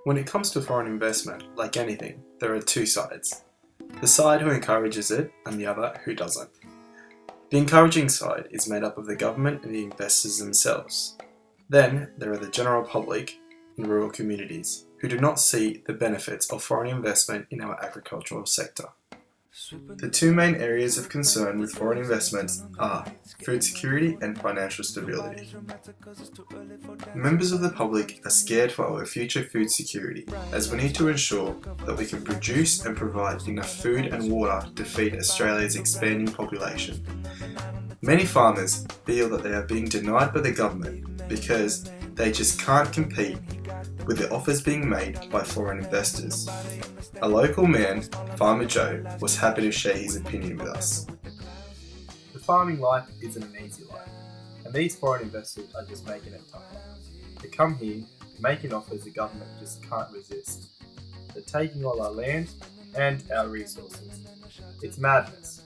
When it comes to foreign investment, like anything, there are two sides. The side who encourages it and the other who doesn't. The encouraging side is made up of the government and the investors themselves. Then there are the general public in rural communities who do not see the benefits of foreign investment in our agricultural sector. The two main areas of concern with foreign investments are food security and financial stability. Members of the public are scared for our future food security, as we need to ensure that we can produce and provide enough food and water to feed Australia's expanding population. Many farmers feel that they are being denied by the government because they just can't compete with the offers being made by foreign investors. A local man, Farmer Joe, was happy to share his opinion with us. The farming life isn't an easy life, and these foreign investors are just making it tougher. They come here, making offers the government just can't resist. They're taking all our land and our resources. It's madness.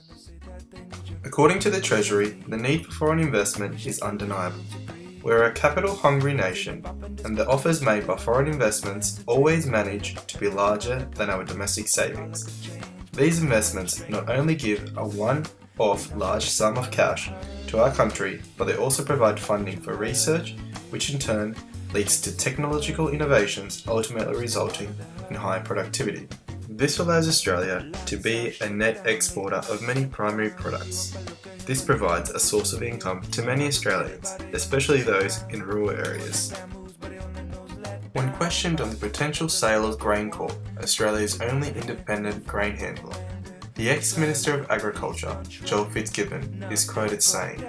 According to the Treasury, the need for foreign investment is undeniable. We're a capital-hungry nation, and the offers made by foreign investments always manage to be larger than our domestic savings. These investments not only give a one-off large sum of cash to our country, but they also provide funding for research, which in turn leads to technological innovations, ultimately resulting in high productivity. This allows Australia to be a net exporter of many primary products. This provides a source of income to many Australians, especially those in rural areas. When questioned on the potential sale of GrainCorp, Australia's only independent grain handler, the ex-Minister of Agriculture, Joel Fitzgibbon, is quoted saying,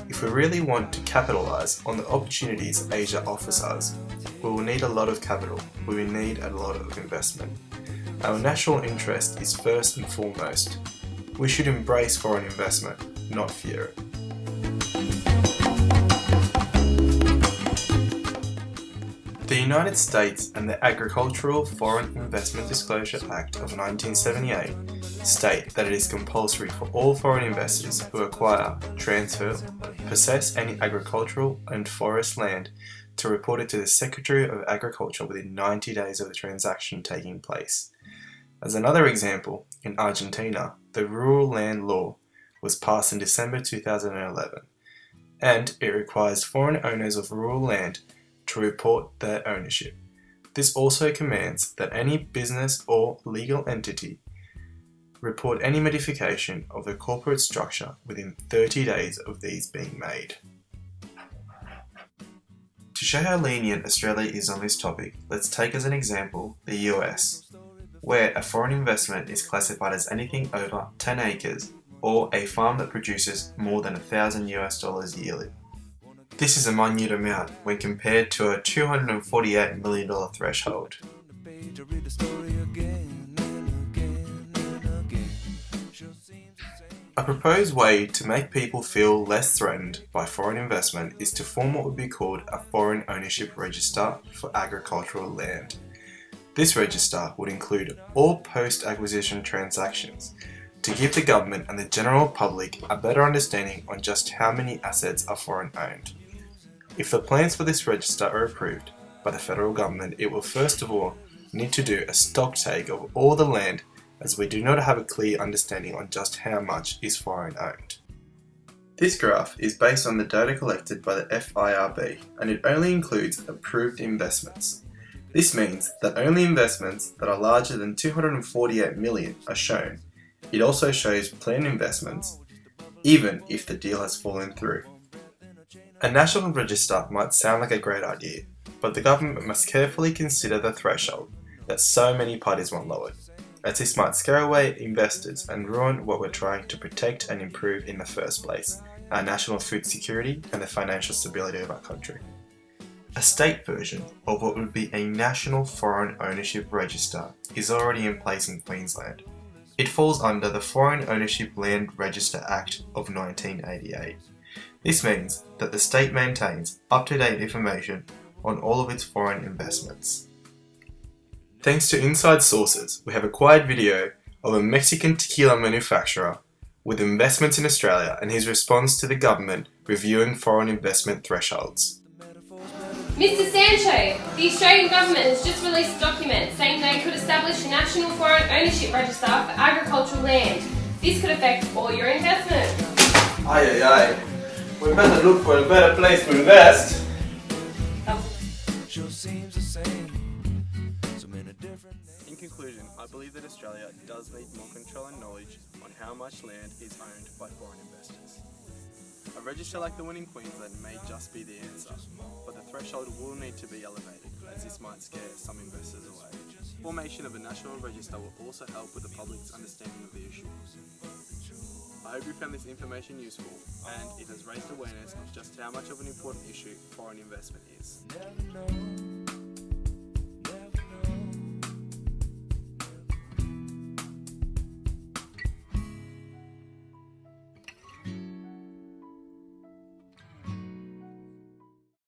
"If we really want to capitalise on the opportunities Asia offers us, we will need a lot of capital, we will need a lot of investment. Our national interest is first and foremost. We should embrace foreign investment, not fear it." The United States and the Agricultural Foreign Investment Disclosure Act of 1978 state that it is compulsory for all foreign investors who acquire, transfer, or possess any agricultural and forest land to report it to the Secretary of Agriculture within 90 days of the transaction taking place. As another example, in Argentina, the Rural Land Law was passed in December 2011, and it requires foreign owners of rural land to report their ownership. This also commands that any business or legal entity report any modification of the corporate structure within 30 days of these being made. To show how lenient Australia is on this topic, let's take as an example the US, where a foreign investment is classified as anything over 10 acres or a farm that produces more than $1,000 yearly. This is a minute amount when compared to a $248 million threshold. A proposed way to make people feel less threatened by foreign investment is to form what would be called a Foreign Ownership Register for agricultural land. This register would include all post-acquisition transactions to give the government and the general public a better understanding on just how many assets are foreign owned. If the plans for this register are approved by the federal government, it will first of all need to do a stock take of all the land, as we do not have a clear understanding on just how much is foreign owned. This graph is based on the data collected by the FIRB, and it only includes approved investments. This means that only investments that are larger than 248 million are shown. It also shows planned investments, even if the deal has fallen through. A national register might sound like a great idea, but the government must carefully consider the threshold that so many parties want lowered, as this might scare away investors and ruin what we're trying to protect and improve in the first place, our national food security and the financial stability of our country. A state version of what would be a national foreign ownership register is already in place in Queensland. It falls under the Foreign Ownership Land Register Act of 1988. This means that the state maintains up-to-date information on all of its foreign investments. Thanks to inside sources, we have acquired video of a Mexican tequila manufacturer with investments in Australia and his response to the government reviewing foreign investment thresholds. Mr. Sancho, the Australian government has just released a document saying they could establish a national foreign ownership register for agricultural land. This could affect all your investment. Aye, aye, aye. We better look for a better place to invest. In conclusion, I believe that Australia does need more control and knowledge on how much land is owned by foreign investors. A register like the one in Queensland may just be the answer, but the threshold will need to be elevated, as this might scare some investors away. Formation of a national register will also help with the public's understanding of the issue. I hope you found this information useful, and it has raised awareness of just how much of an important issue foreign investment is.